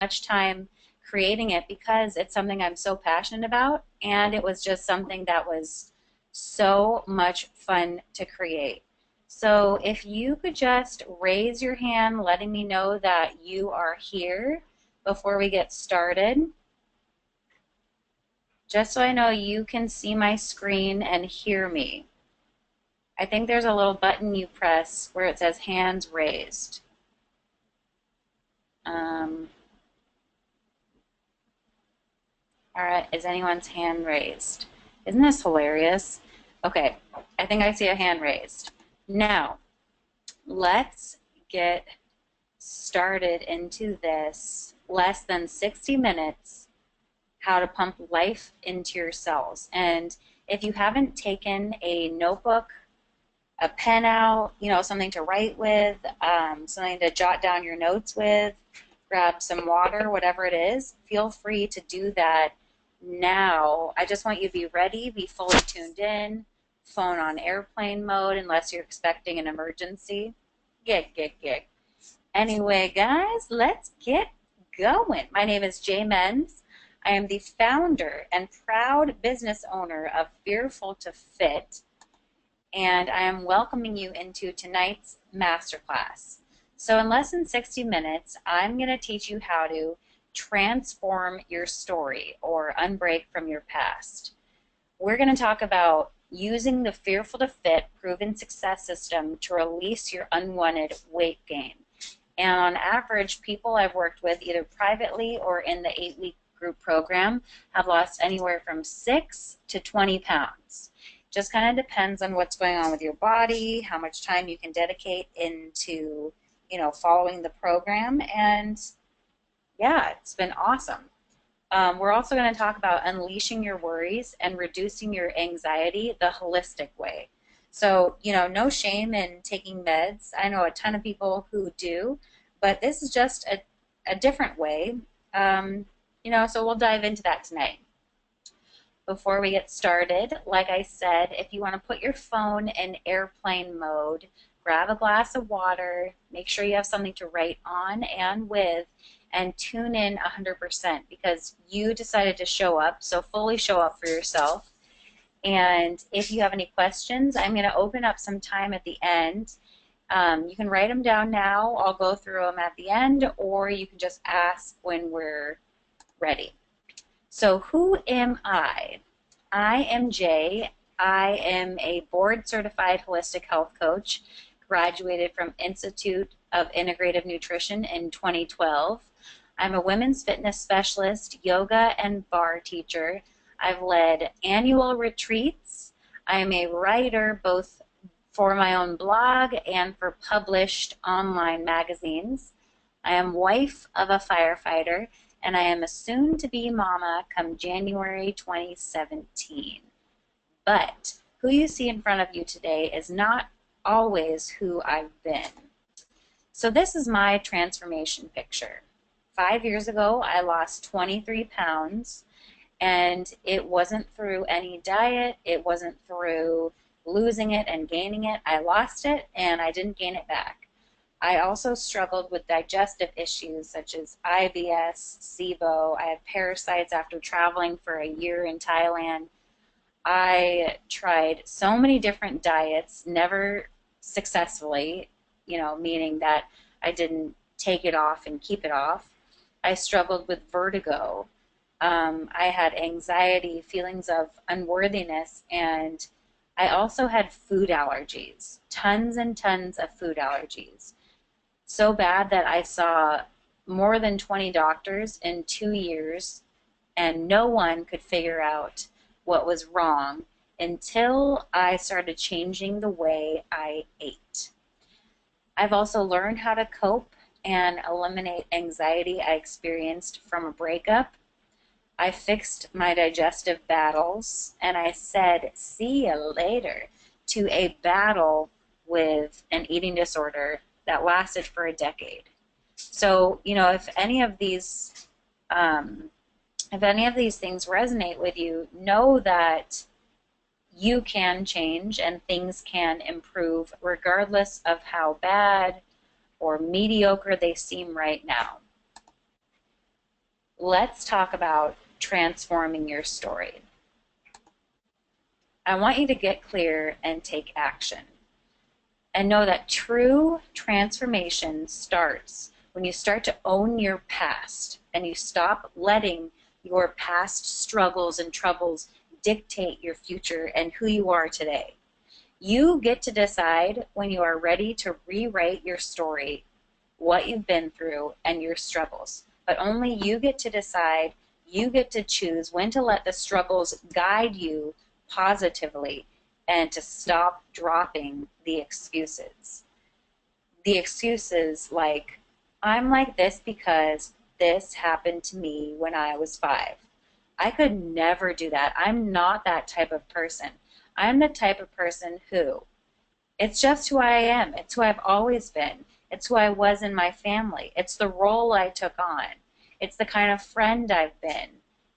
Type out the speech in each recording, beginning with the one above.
much time creating it because it's something I'm so passionate about, and it was just something that was so much fun to create. So if you could just raise your hand, letting me know that you are here before we get started, just so I know you can see my screen and hear me. I think there's a little button you press where it says hands raised. Um, all right, is anyone's hand raised? Isn't this hilarious? Okay, I think I see a hand raised. Now, let's get started into this less than 60 minutes, how to pump life into your cells. And if you haven't taken a notebook, a pen out, something to write with, something to jot down your notes with, grab some water, whatever it is, feel free to do that now. I just want you to be ready, be fully tuned in, phone on airplane mode unless you're expecting an emergency. Gig. Anyway, guys, let's get going. My name is Jay Menz. I am the founder and proud business owner of Fearful to Fit, and I am welcoming you into tonight's masterclass. So in less than 60 minutes, I'm going to teach you how to transform your story or unbreak from your past. We're going to talk about using the Fearful to Fit proven success system to release your unwanted weight gain. And on average, people I've worked with either privately or in the 8-week group program have lost anywhere from 6 to 20 pounds. Just kind of depends on what's going on with your body, how much time you can dedicate into, following the program. And yeah, it's been awesome. We're also going to talk about unleashing your worries and reducing your anxiety the holistic way. So, no shame in taking meds. I know a ton of people who do, but this is just a different way. So we'll dive into that tonight. Before we get started, like I said, if you want to put your phone in airplane mode, grab a glass of water, make sure you have something to write on and with, and tune in 100% because you decided to show up, so fully show up for yourself. And if you have any questions, I'm going to open up some time at the end. You can write them down now. I'll go through them at the end, or you can just ask when we're ready. So who am I? I am Jay. I am a board-certified holistic health coach, graduated from Institute of Integrative Nutrition in 2012. I'm a women's fitness specialist, yoga and barre teacher. I've led annual retreats. I'm a writer both for my own blog and for published online magazines. I am wife of a firefighter, and I am a soon-to-be mama come January 2017. But who you see in front of you today is not always who I've been. So this is my transformation picture. 5 years ago, I lost 23 pounds, and it wasn't through any diet. It wasn't through losing it and gaining it. I lost it, and I didn't gain it back. I also struggled with digestive issues such as IBS, SIBO. I had parasites after traveling for a year in Thailand. I tried so many different diets, never successfully, meaning that I didn't take it off and keep it off. I struggled with vertigo. I had anxiety, feelings of unworthiness, and I also had food allergies, tons and tons of food allergies. So bad that I saw more than 20 doctors in 2 years, and no one could figure out what was wrong until I started changing the way I ate. I've also learned how to cope and eliminate anxiety I experienced from a breakup. I fixed my digestive battles, and I said, see you later, to a battle with an eating disorder that lasted for a decade. So, if any of these things resonate with you, know that you can change and things can improve regardless of how bad or mediocre they seem right now. let's talk about transforming your story. I want you to get clear and take action. And know that true transformation starts when you start to own your past and you stop letting your past struggles and troubles dictate your future and who you are today. You get to decide when you are ready to rewrite your story, what you've been through, and your struggles. But only you get to decide, you get to choose when to let the struggles guide you positively and to stop dropping the excuses. The excuses like, I'm like this because this happened to me when I was 5. I could never do that. I'm not that type of person. I'm the type of person who, it's just who I am. It's who I've always been. It's who I was in my family. It's the role I took on. It's the kind of friend I've been.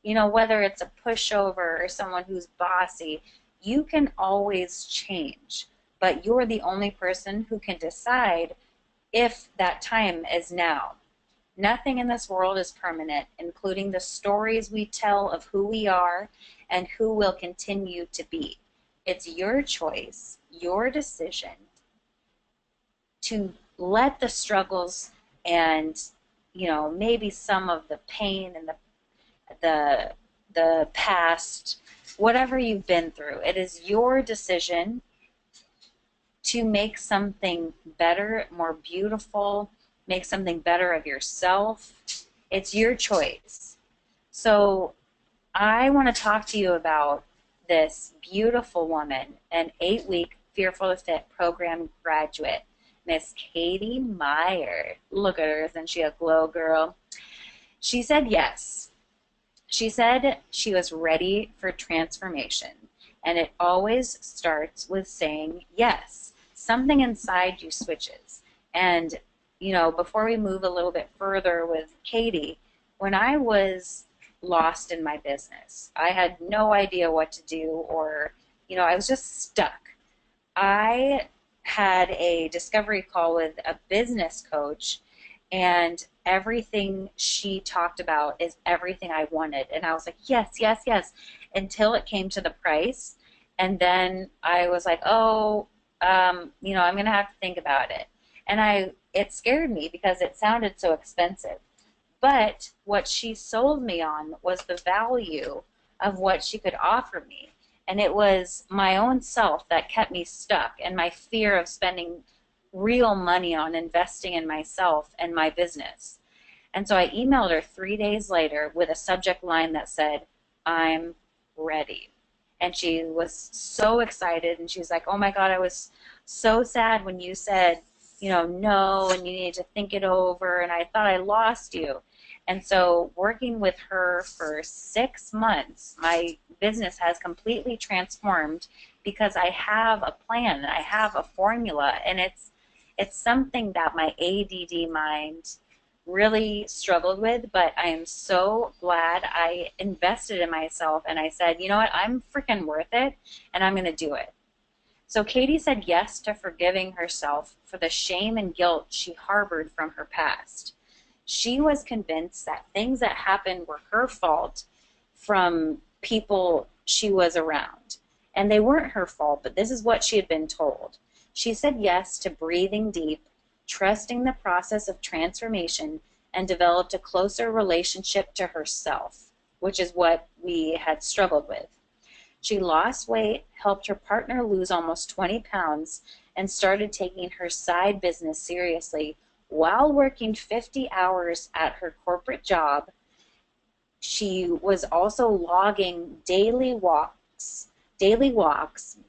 You know, whether it's a pushover or someone who's bossy, you can always change, but you're the only person who can decide if that time is now. Nothing in this world is permanent, including the stories we tell of who we are and who we'll continue to be. It's your choice, your decision to let the struggles and, you know, maybe some of the pain and the past, whatever you've been through, it is your decision to make something better, more beautiful, make something better of yourself. It's your choice. So I want to talk to you about this beautiful woman, an 8-week Fearful to Fit program graduate, Miss Katie Meyer. Look at her, isn't she a glow girl? She said yes. She said she was ready for transformation, and it always starts with saying yes. Something inside you switches. And, you know, before we move a little bit further with Katie, when I was lost in my business, I had no idea what to do, or, you know, I was just stuck. I had a discovery call with a business coach, and everything she talked about is everything I wanted. And I was like, yes, yes, yes, until it came to the price. And then I was like, oh, you know, I'm going to have to think about it. And it scared me because it sounded so expensive. But what she sold me on was the value of what she could offer me. And it was my own self that kept me stuck, and my fear of spending real money on investing in myself and my business. And so I emailed her 3 days later with a subject line that said, I'm ready. And she was so excited, and she's like, oh my God, I was so sad when you said, you know, no, and you need to think it over, and I thought I lost you. And so working with her for 6 months, my business has completely transformed because I have a plan, I have a formula, and it's something that my ADD mind really struggled with, but I am so glad I invested in myself, and I said, you know what, I'm freaking worth it, and I'm going to do it. So Katie said yes to forgiving herself for the shame and guilt she harbored from her past. She was convinced that things that happened were her fault from people she was around. And they weren't her fault, but this is what she had been told. She said yes to breathing deep, trusting the process of transformation, and developed a closer relationship to herself, which is what we had struggled with. She lost weight, helped her partner lose almost 20 pounds, and started taking her side business seriously while working 50 hours at her corporate job. She was also logging daily walks,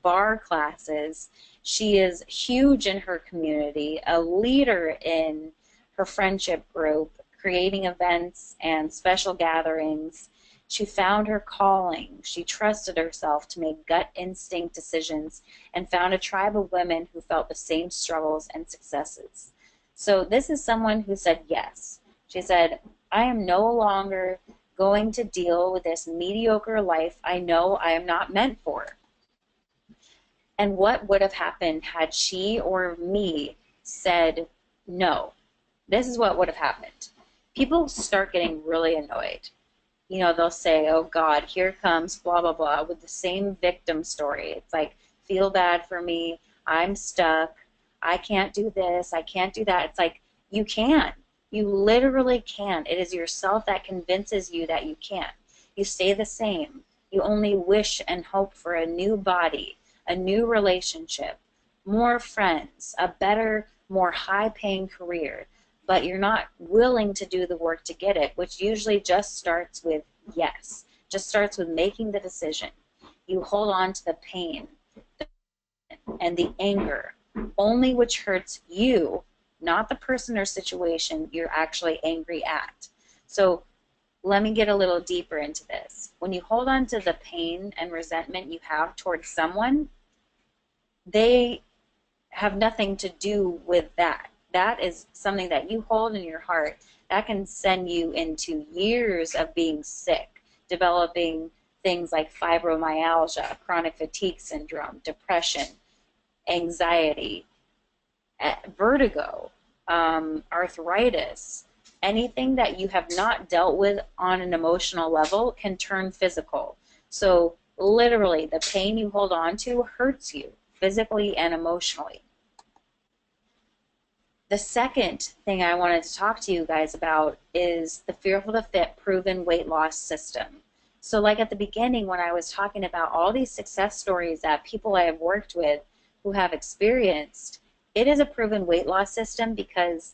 bar classes. She is huge in her community, a leader in her friendship group, creating events and special gatherings. She found her calling. She trusted herself to make gut instinct decisions and found a tribe of women who felt the same struggles and successes. So this is someone who said yes. She said, I am no longer going to deal with this mediocre life I know I am not meant for. And what would have happened had she or me said no? This is what would have happened. people start getting really annoyed. You know, they'll say, oh God, here comes blah, blah, blah, with the same victim story. It's like, feel bad for me. I'm stuck. I can't do this. I can't do that. It's like, you can. You literally can. It is yourself that convinces you that you can't. You stay the same. You only wish and hope for a new body, a new relationship, more friends, a better, more high-paying career, but you're not willing to do the work to get it, which usually just starts with yes, just starts with making the decision. You hold on to the pain and the anger, only which hurts you, not the person or situation you're actually angry at. So let me get a little deeper into this. When you hold on to the pain and resentment you have towards someone, they have nothing to do with that. That is something that you hold in your heart that can send you into years of being sick, developing things like fibromyalgia, chronic fatigue syndrome, depression, anxiety, vertigo, arthritis. Anything that you have not dealt with on an emotional level can turn physical. So literally, the pain you hold on to hurts you physically and emotionally. The second thing I wanted to talk to you guys about is the Fearful to Fit proven weight loss system. So like at the beginning when I was talking about all these success stories that people I have worked with who have experienced, it is a proven weight loss system because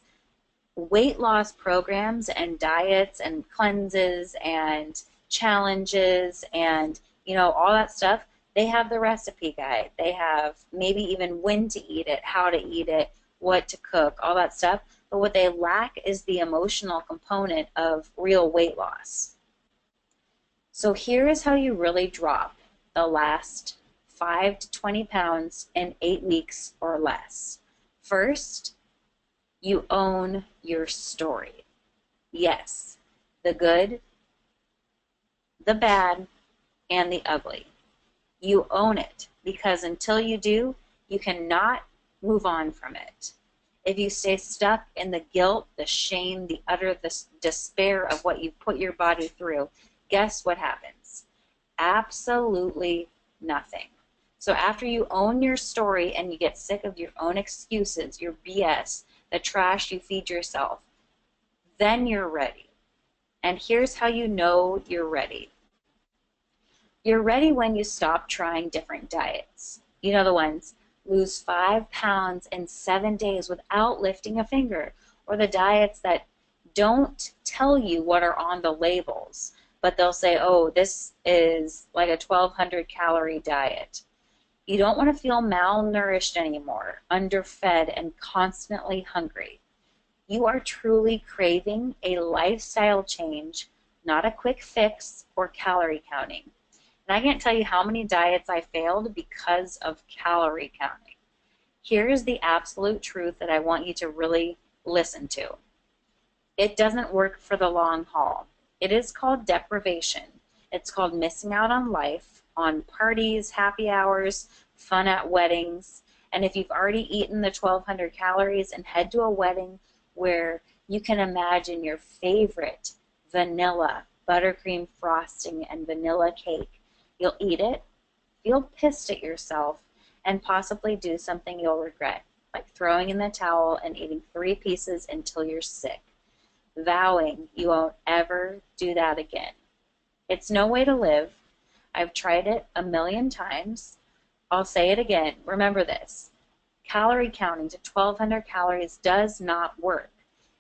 weight loss programs and diets and cleanses and challenges and, you know, all that stuff, they have the recipe guide. They have maybe even when to eat it, how to eat it, what to cook, all that stuff. But what they lack is the emotional component of real weight loss. So here is how you really drop the last 5 to 20 pounds in 8 weeks or less. First, you own your story. Yes, the good, the bad, and the ugly. You own it because until you do, you cannot move on from it. If you stay stuck in the guilt, the shame, the utter despair of what you've put your body through, guess what happens? Absolutely nothing. So after you own your story and you get sick of your own excuses, your BS, the trash you feed yourself, then you're ready. And here's how you know you're ready. You're ready when you stop trying different diets. You know the ones, lose 5 pounds in 7 days without lifting a finger, or the diets that don't tell you what are on the labels, but they'll say, oh, this is like a 1,200 calorie diet. You don't want to feel malnourished anymore, underfed, and constantly hungry. You are truly craving a lifestyle change, not a quick fix or calorie counting. And I can't tell you how many diets I failed because of calorie counting. Here's the absolute truth that I want you to really listen to. It doesn't work for the long haul. It is called deprivation. It's called missing out on life, on parties, happy hours, fun at weddings. And if you've already eaten the 1,200 calories and head to a wedding where you can imagine your favorite vanilla, buttercream frosting, and vanilla cake, you'll eat it, feel pissed at yourself, and possibly do something you'll regret, like throwing in the towel and eating 3 pieces until you're sick, vowing you won't ever do that again. It's no way to live. I've tried it a million times. I'll say it again. Remember this. Calorie counting to 1,200 calories does not work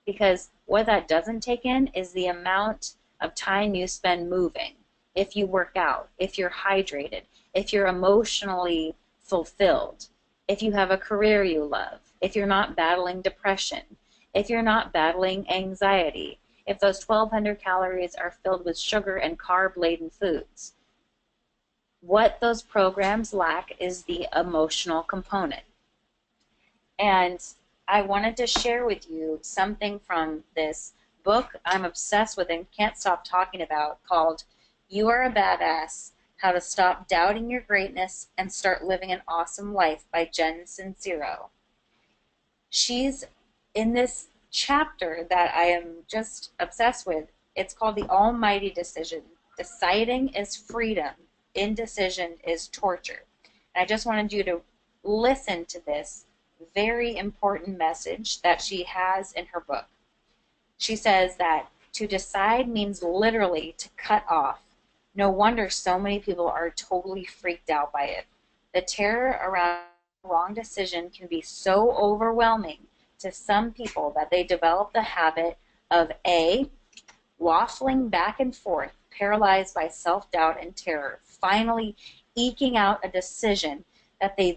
because what that doesn't take in is the amount of time you spend moving. If you work out, if you're hydrated, if you're emotionally fulfilled, if you have a career you love, if you're not battling depression, if you're not battling anxiety, if those 1,200 calories are filled with sugar and carb-laden foods. What those programs lack is the emotional component. And I wanted to share with you something from this book I'm obsessed with and can't stop talking about called You Are a Badass, How to Stop Doubting Your Greatness and Start Living an Awesome Life by Jen Sincero. She's in this chapter that I am just obsessed with. It's called The Almighty Decision. Deciding is freedom. Indecision is torture. And I just wanted you to listen to this very important message that she has in her book. She says that to decide means literally to cut off. No wonder so many people are totally freaked out by it. The terror around wrong decision can be so overwhelming to some people that they develop the habit of A, waffling back and forth, paralyzed by self-doubt and terror, finally eking out a decision that they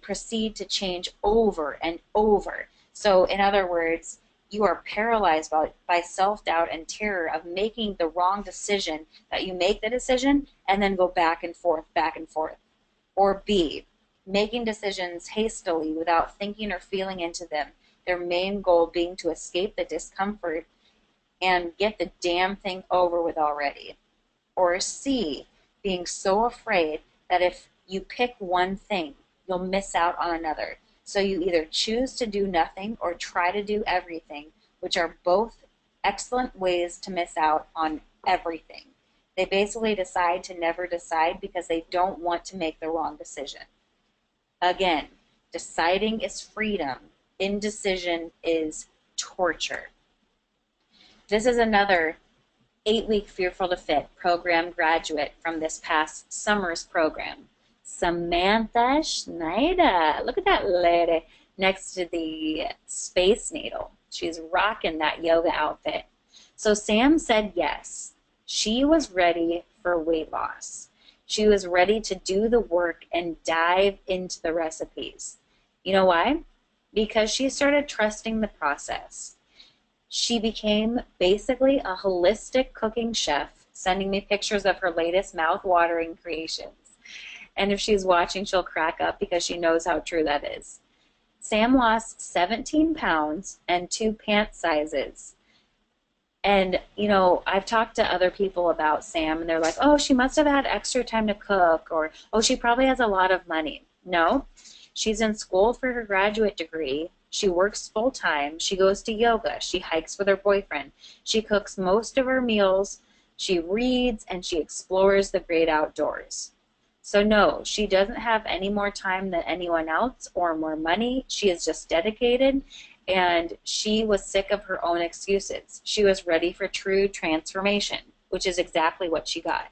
proceed to change over and over. So in other words, you are paralyzed by self-doubt and terror of making the wrong decision, that you make the decision and then go back and forth, back and forth. Or B, making decisions hastily without thinking or feeling into them, their main goal being to escape the discomfort and get the damn thing over with already. Or C, being so afraid that if you pick one thing, you'll miss out on another. So you either choose to do nothing or try to do everything, which are both excellent ways to miss out on everything. They basically decide to never decide because they don't want to make the wrong decision. Again, deciding is freedom. Indecision is torture. This is another 8-week Fearful to Fit program graduate from this past summer's program. Samantha Schneider. Look at that lady next to the Space Needle. She's rocking that yoga outfit. So Sam said yes. She was ready for weight loss. She was ready to do the work and dive into the recipes. You know why? Because she started trusting the process. She became basically a holistic cooking chef, sending me pictures of her latest mouth-watering creations. And if she's watching, she'll crack up because she knows how true that is. Sam lost 17 pounds and 2 pant sizes. And, you know, I've talked to other people about Sam, and they're like, oh, she must have had extra time to cook, or, oh, she probably has a lot of money. No, she's in school for her graduate degree. She works full-time. She goes to yoga. She hikes with her boyfriend. She cooks most of her meals. She reads, and she explores the great outdoors. So no, she doesn't have any more time than anyone else or more money. She is just dedicated, and she was sick of her own excuses. She was ready for true transformation, which is exactly what she got.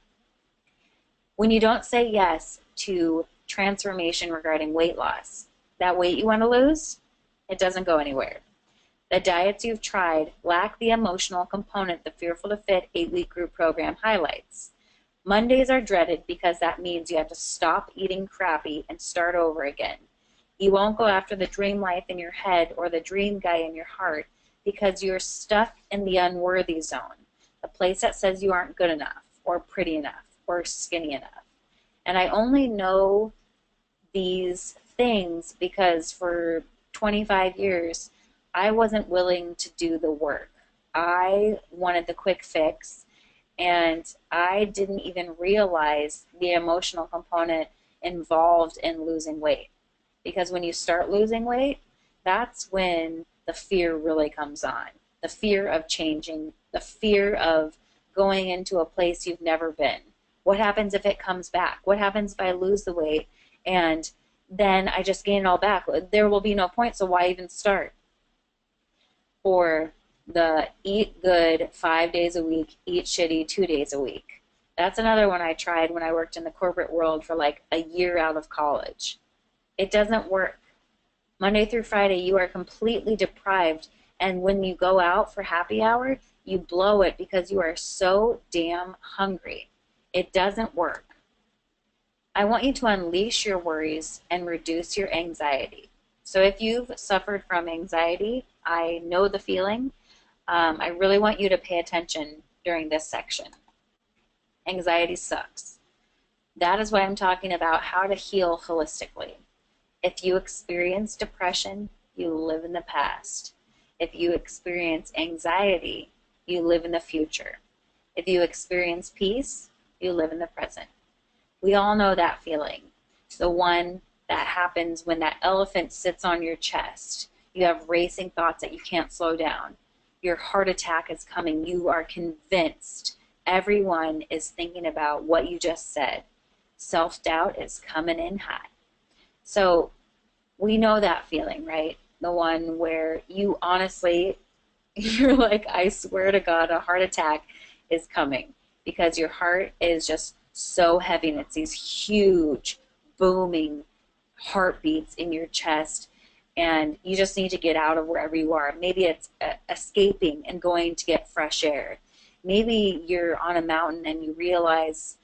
When you don't say yes to transformation regarding weight loss, that weight you want to lose, it doesn't go anywhere. The diets you've tried lack the emotional component the Fearful to Fit 8-week group program highlights. Mondays are dreaded because that means you have to stop eating crappy and start over again. You won't go after the dream life in your head or the dream guy in your heart because you're stuck in the unworthy zone, the place that says you aren't good enough or pretty enough or skinny enough. And I only know these things because for 25 years, I wasn't willing to do the work. I wanted the quick fix, and I didn't even realize the emotional component involved in losing weight. Because when you start losing weight, that's when the fear really comes on. The fear of changing, the fear of going into a place you've never been. What happens if it comes back? What happens if I lose the weight and then I just gain it all back? There will be no point, so why even start? Or the eat good 5 days a week, eat shitty 2 days a week. That's another one I tried when I worked in the corporate world for like a year out of college. It doesn't work. Monday through Friday, you are completely deprived, and when you go out for happy hour, you blow it because you are so damn hungry. It doesn't work. I want you to unleash your worries and reduce your anxiety. So if you've suffered from anxiety, I know the feeling. I really want you to pay attention during this section. Anxiety sucks. That is why I'm talking about how to heal holistically. If you experience depression, you live in the past. If you experience anxiety, you live in the future. If you experience peace, you live in the present. We all know that feeling. The one that happens when that elephant sits on your chest. You have racing thoughts that you can't slow down. Your heart attack is coming. You are convinced everyone is thinking about what you just said. Self-doubt is coming in hot. So we know that feeling, right? The one where you honestly, you're like, I swear to God, a heart attack is coming because your heart is just so heavy and it's these huge, booming heartbeats in your chest, and you just need to get out of wherever you are. Maybe it's escaping and going to get fresh air. Maybe you're on a mountain and you realize,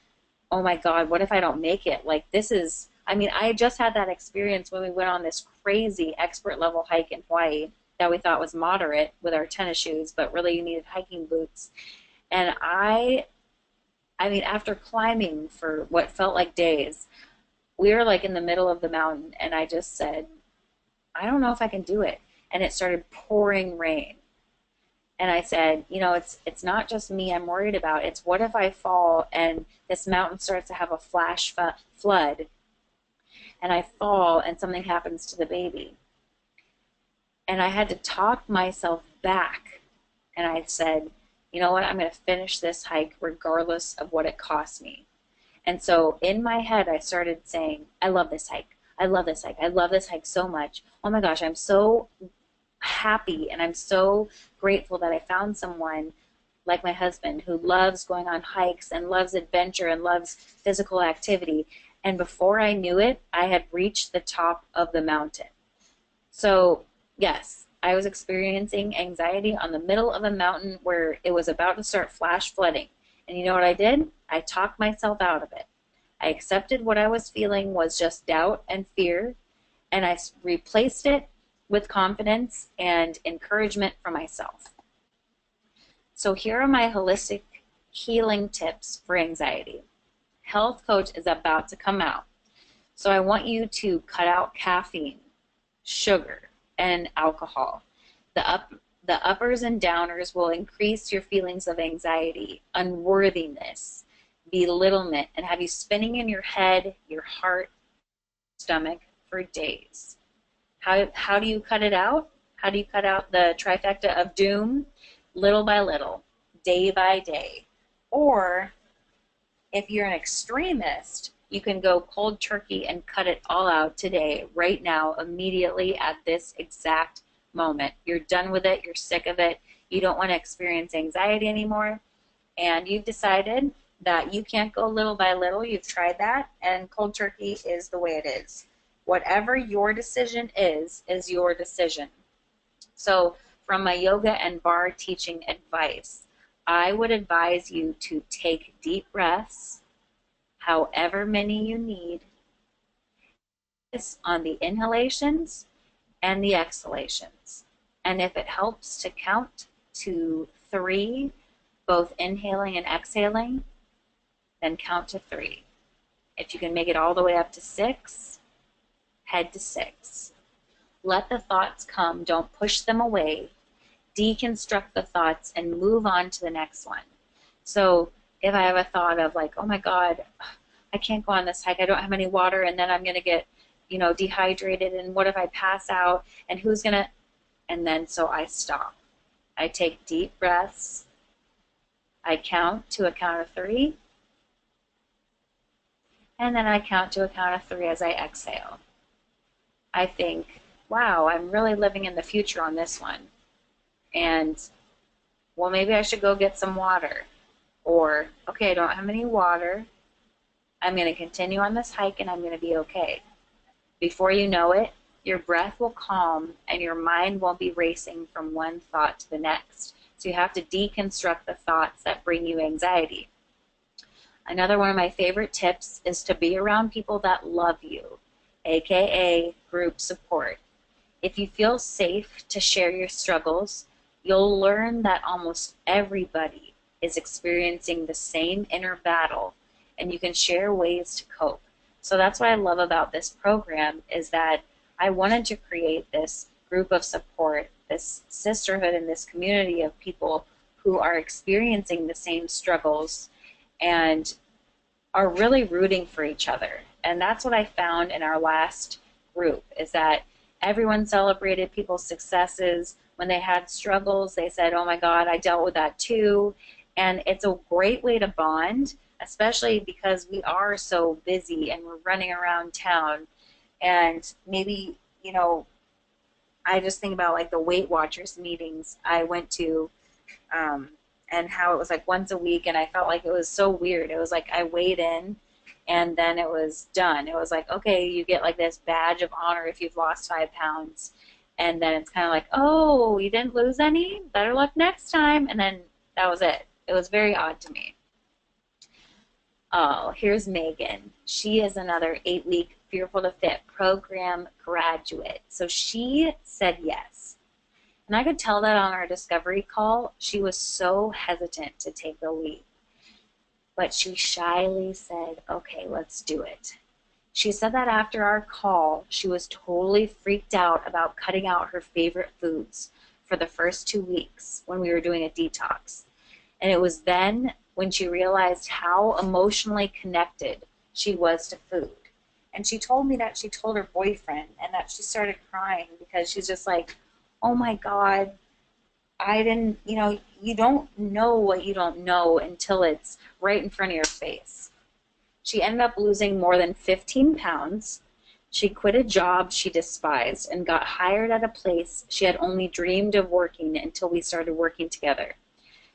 oh my God, what if I don't make it? Like, this is, I mean, I just had that experience when we went on this crazy expert level hike in Hawaii that we thought was moderate with our tennis shoes, but really you needed hiking boots. And I mean, after climbing for what felt like days, we were like in the middle of the mountain, and I just said, I don't know if I can do it. And it started pouring rain. And I said, you know, it's not just me I'm worried about. It's what if I fall and this mountain starts to have a flash flood and I fall and something happens to the baby. And I had to talk myself back. And I said, you know what, I'm going to finish this hike regardless of what it costs me. And so in my head, I started saying, I love this hike. I love this hike. I love this hike so much. Oh my gosh, I'm so happy and I'm so grateful that I found someone like my husband who loves going on hikes and loves adventure and loves physical activity. And before I knew it, I had reached the top of the mountain. So yes, I was experiencing anxiety on the middle of a mountain where it was about to start flash flooding. And you know what I did? I talked myself out of it. I accepted what I was feeling was just doubt and fear, and I replaced it with confidence and encouragement for myself. So here are my holistic healing tips for anxiety. Health Coach is about to come out. So I want you to cut out caffeine, sugar, and alcohol. The uppers and downers will increase your feelings of anxiety, unworthiness, belittlement, and have you spinning in your head, your heart, stomach for days. How do you cut it out? How do you cut out the trifecta of doom? Little by little, day by day. Or if you're an extremist, you can go cold turkey and cut it all out today, right now, immediately at this exact moment. You're done with it. You're sick of it. You don't want to experience anxiety anymore. And you've decided that you can't go little by little. You've tried that, and cold turkey is the way it is. Whatever your decision is your decision. So from my yoga and Barre teaching advice, I would advise you to take deep breaths, however many you need, on the inhalations and the exhalations. And if it helps to count to 3, both inhaling and exhaling, then count to 3. If you can make it all the way up to 6, head to 6. Let the thoughts come. Don't push them away. Deconstruct the thoughts and move on to the next one. So if I have a thought of like, oh my God, I can't go on this hike. I don't have any water, and then I'm going to get, dehydrated, and what if I pass out, and who's going to, and then so I stop. I take deep breaths. I count to a count of 3, and then I count to a count of 3 as I exhale. I think, wow, I'm really living in the future on this one. And, well, maybe I should go get some water. Or, okay, I don't have any water. I'm going to continue on this hike and I'm going to be okay. Before you know it, your breath will calm and your mind won't be racing from one thought to the next. So you have to deconstruct the thoughts that bring you anxiety. Another one of my favorite tips is to be around people that love you, aka group support. If you feel safe to share your struggles, you'll learn that almost everybody is experiencing the same inner battle, and you can share ways to cope. So that's what I love about this program, is that I wanted to create this group of support, this sisterhood, and this community of people who are experiencing the same struggles and are really rooting for each other. And that's what I found in our last group, is that Everyone celebrated people's successes. When they had struggles, they said, oh my God, I dealt with that too. And it's a great way to bond, especially because we are so busy and we're running around town. And maybe, I just think about like the Weight Watchers meetings I went to, um, and how it was like once a week, and I felt like it was so weird. It was like I weighed in, and then it was done. It was like, okay, you get like this badge of honor if you've lost 5 pounds, and then it's kind of like, oh, you didn't lose any? Better luck next time. And then that was it. It was very odd to me. Oh, here's Megan. She is another 8-week Fearful to Fit program graduate. So she said yes. And I could tell that on our discovery call, she was so hesitant to take the leap. But she shyly said, okay, let's do it. She said that after our call, she was totally freaked out about cutting out her favorite foods for the first 2 weeks when we were doing a detox. And it was then when she realized how emotionally connected she was to food. And she told me that she told her boyfriend and that she started crying because she's just like, oh my God, I didn't, you don't know what you don't know until it's right in front of your face. She ended up losing more than 15 pounds. She quit a job she despised and got hired at a place she had only dreamed of working until we started working together.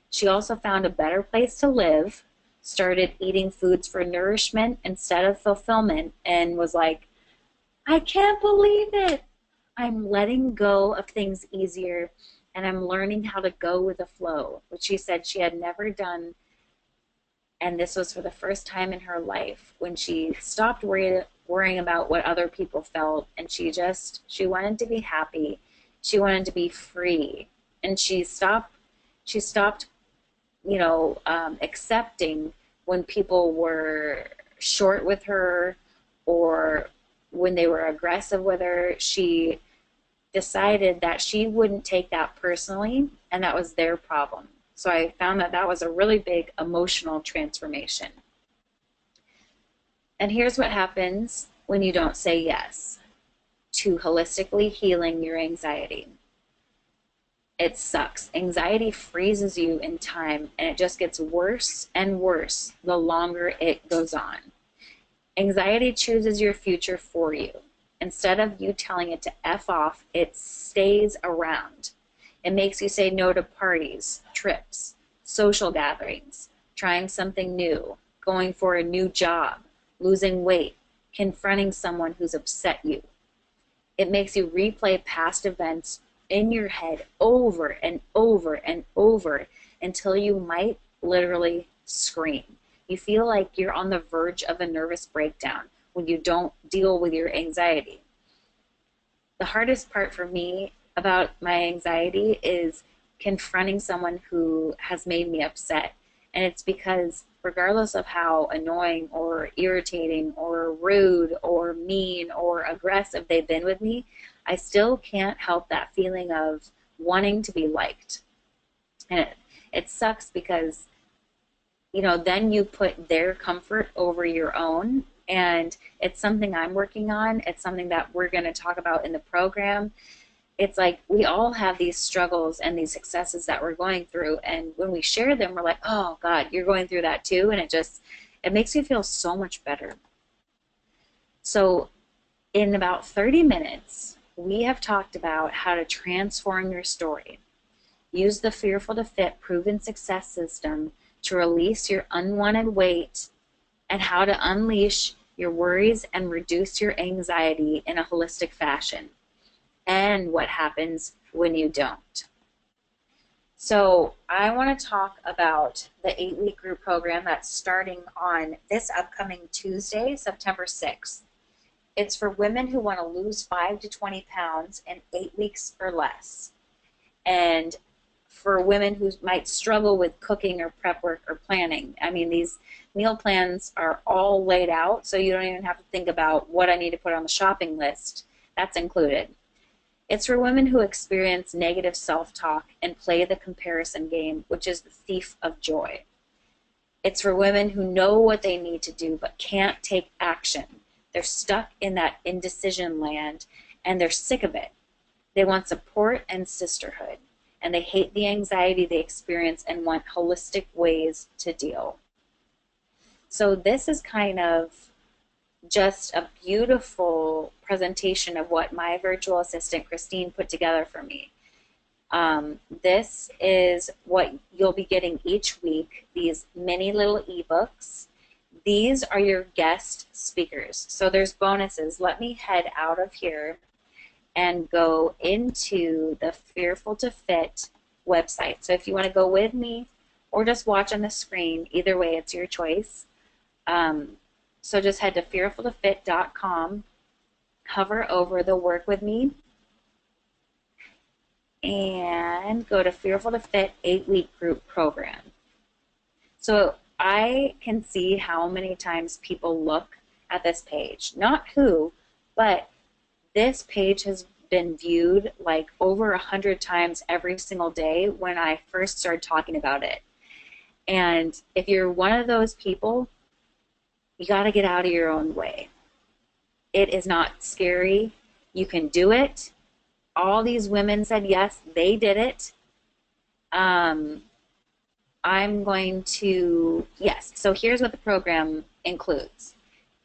She also found a better place to live, started eating foods for nourishment instead of fulfillment, and was like, I can't believe it. I'm letting go of things easier, and I'm learning how to go with the flow, which she said she had never done. And this was for the first time in her life when she stopped worrying about what other people felt, and she wanted to be happy. She wanted to be free, and she stopped accepting when people were short with her or when they were aggressive with her. She decided that she wouldn't take that personally, and that was their problem. So I found that was a really big emotional transformation. And here's what happens when you don't say yes to holistically healing your anxiety. It sucks. Anxiety freezes you in time, and it just gets worse and worse the longer it goes on. Anxiety chooses your future for you. Instead of you telling it to F off, it stays around. It makes you say no to parties, trips, social gatherings, trying something new, going for a new job, losing weight, confronting someone who's upset you. It makes you replay past events in your head over and over and over until you might literally scream. You feel like you're on the verge of a nervous breakdown when you don't deal with your anxiety. The hardest part for me about my anxiety is confronting someone who has made me upset. And it's because regardless of how annoying or irritating or rude or mean or aggressive they've been with me, I still can't help that feeling of wanting to be liked. And it sucks because, then you put their comfort over your own. And it's something I'm working on. It's something that we're going to talk about in the program. It's like we all have these struggles and these successes that we're going through. And when we share them, we're like, oh, God, you're going through that too. And it makes you feel so much better. So in about 30 minutes, we have talked about how to transform your story. Use the Fearful to Fit proven success system to release your unwanted weight and how to unleash your worries and reduce your anxiety in a holistic fashion, and what happens when you don't. So I want to talk about the 8-week group program that's starting on this upcoming Tuesday, September 6th. It's for women who want to lose 5 to 20 pounds in 8 weeks or less. And for women who might struggle with cooking or prep work or planning. I mean, these meal plans are all laid out, so you don't even have to think about what I need to put on the shopping list. That's included. It's for women who experience negative self-talk and play the comparison game, which is the thief of joy. It's for women who know what they need to do but can't take action. They're stuck in that indecision land, and they're sick of it. They want support and sisterhood, and they hate the anxiety they experience and want holistic ways to deal. So this is kind of just a beautiful presentation of what my virtual assistant Christine put together for me. This is what you'll be getting each week, these mini little ebooks. These are your guest speakers. So there's bonuses. Let me head out of here and go into the Fearful to Fit website. So if you want to go with me or just watch on the screen, either way, it's your choice. So just head to fearfultofit.com, hover over the Work With Me, and go to Fearful to Fit 8-week group program. So I can see how many times people look at this page. Not who, but this page has been viewed like over 100 times every single day when I first started talking about it. And if you're one of those people, you got to get out of your own way. It is not scary. You can do it. All these women said yes, they did it. I'm going to, yes, so here's what the program includes.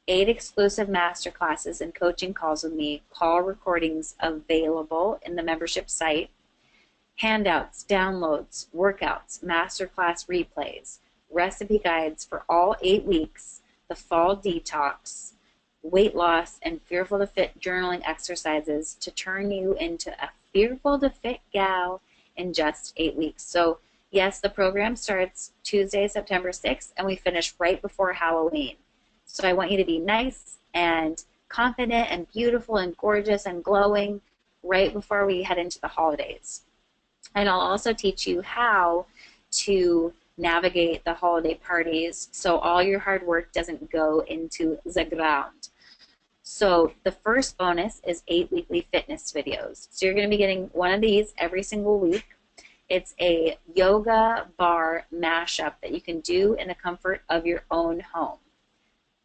8 exclusive masterclasses and coaching calls with me, call recordings available in the membership site, handouts, downloads, workouts, masterclass replays, recipe guides for all 8 weeks, the fall detox, weight loss, and Fearful to Fit journaling exercises to turn you into a Fearful to Fit gal in just 8 weeks. So yes, the program starts Tuesday, September 6th, and we finish right before Halloween. So I want you to be nice and confident and beautiful and gorgeous and glowing right before we head into the holidays. And I'll also teach you how to navigate the holiday parties so all your hard work doesn't go into the ground. So the first bonus is 8 weekly fitness videos. So you're going to be getting one of these every single week. It's a yoga bar mashup that you can do in the comfort of your own home.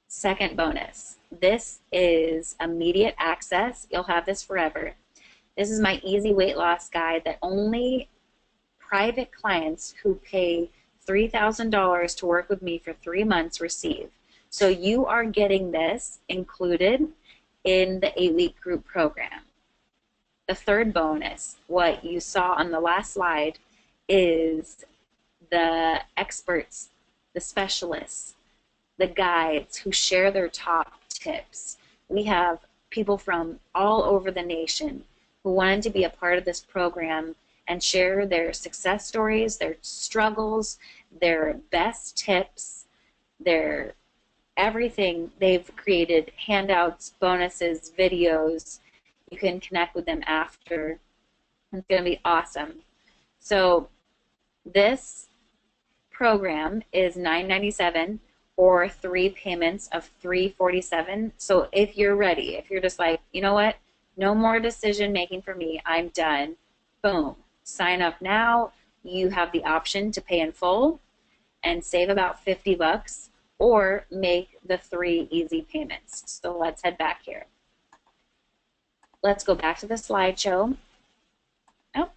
Second bonus, this is immediate access. You'll have this forever. This is my easy weight loss guide that only private clients who pay $3,000 to work with me for 3 months receive. So you are getting this included in the 8-week group program. The third bonus, what you saw on the last slide, is the experts, the specialists, the guides who share their top tips. We have people from all over the nation who wanted to be a part of this program and share their success stories, their struggles, their best tips, their everything. They've created handouts, bonuses, videos. You can connect with them after. It's going to be awesome. So this program is $9.97 or 3 payments of $347. So if you're ready, if you're just like, you know what, no more decision making for me, I'm done, boom, sign up now. You have the option to pay in full and save about 50 bucks or make the 3 easy payments. So let's head back here. Let's go back to the slideshow. Oh,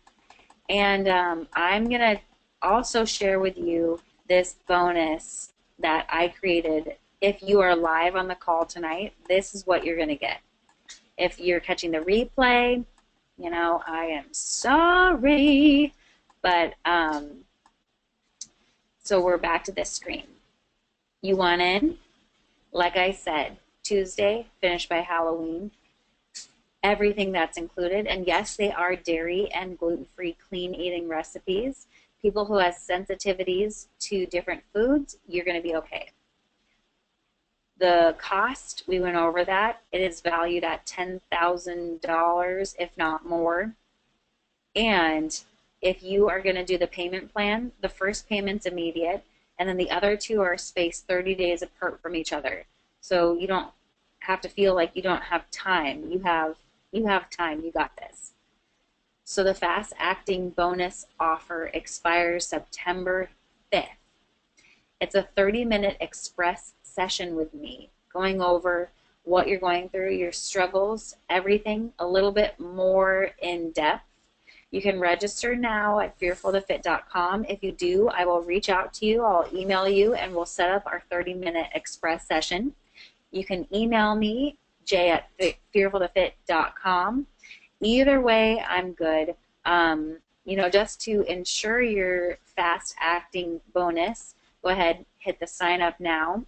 and I'm going to also share with you this bonus that I created. If you are live on the call tonight, this is what you're going to get. If you're catching the replay, you know, I am sorry, but so we're back to this screen. You want in, like I said, Tuesday, finished by Halloween, everything that's included, and yes, they are dairy and gluten-free clean eating recipes. People who have sensitivities to different foods, you're going to be okay. The cost, we went over that. It is valued at $10,000, if not more. And if you are going to do the payment plan, the first payment's immediate, and then the other 2 are spaced 30 days apart from each other. So you don't have to feel like you don't have time. You have time. You got this. So the fast acting bonus offer expires September 5th. It's a 30-minute express session with me, going over what you're going through, your struggles, everything a little bit more in depth. You can register now at fearfultofit.com. If you do, I will reach out to you. I'll email you and we'll set up our 30-minute express session. You can email me, jay@fearfultofit.com. Either way, I'm good. Just to ensure your fast acting bonus, go ahead, hit the sign up now.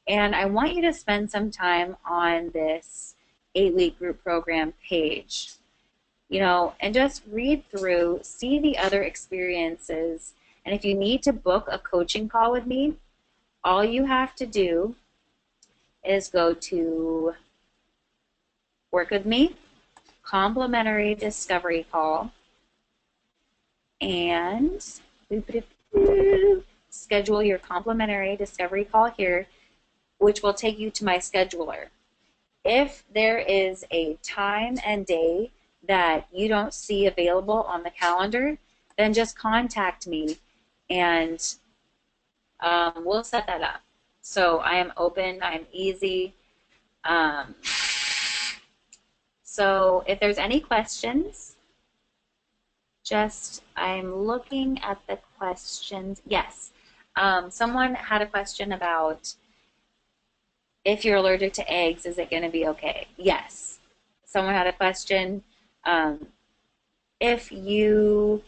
And I want you to spend some time on this 8-week group program page, and just read through, see the other experiences. And if you need to book a coaching call with me, all you have to do is go to Work With Me, Complimentary Discovery Call, and schedule your complimentary discovery call here, which will take you to my scheduler. If there is a time and day that you don't see available on the calendar, then just contact me and we'll set that up. So I am open, I'm easy. So if there's any questions, I'm looking at the questions. Yes, someone had a question about if you're allergic to eggs, is it going to be okay? Yes. Someone had a question. If you're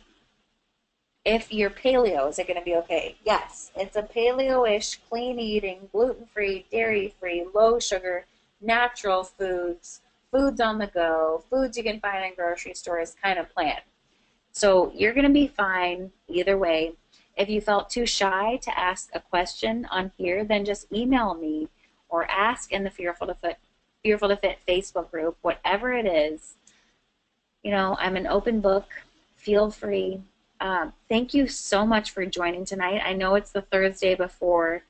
paleo, is it going to be okay? Yes. It's a paleo-ish, clean eating, gluten-free, dairy-free, low sugar, natural foods on the go, foods you can find in grocery stores kind of plan. So you're going to be fine either way. If you felt too shy to ask a question on here, then just email me or ask in the Fearful to Fit Facebook group, whatever it is. I'm an open book. Feel free. Thank you so much for joining tonight. I know it's the Thursday before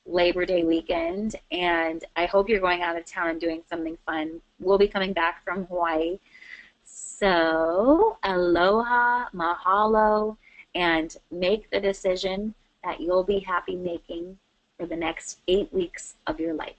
Labor Day weekend, and I hope you're going out of town and doing something fun. We'll be coming back from Hawaii. So, aloha, mahalo, and make the decision that you'll be happy making for the next 8 weeks of your life.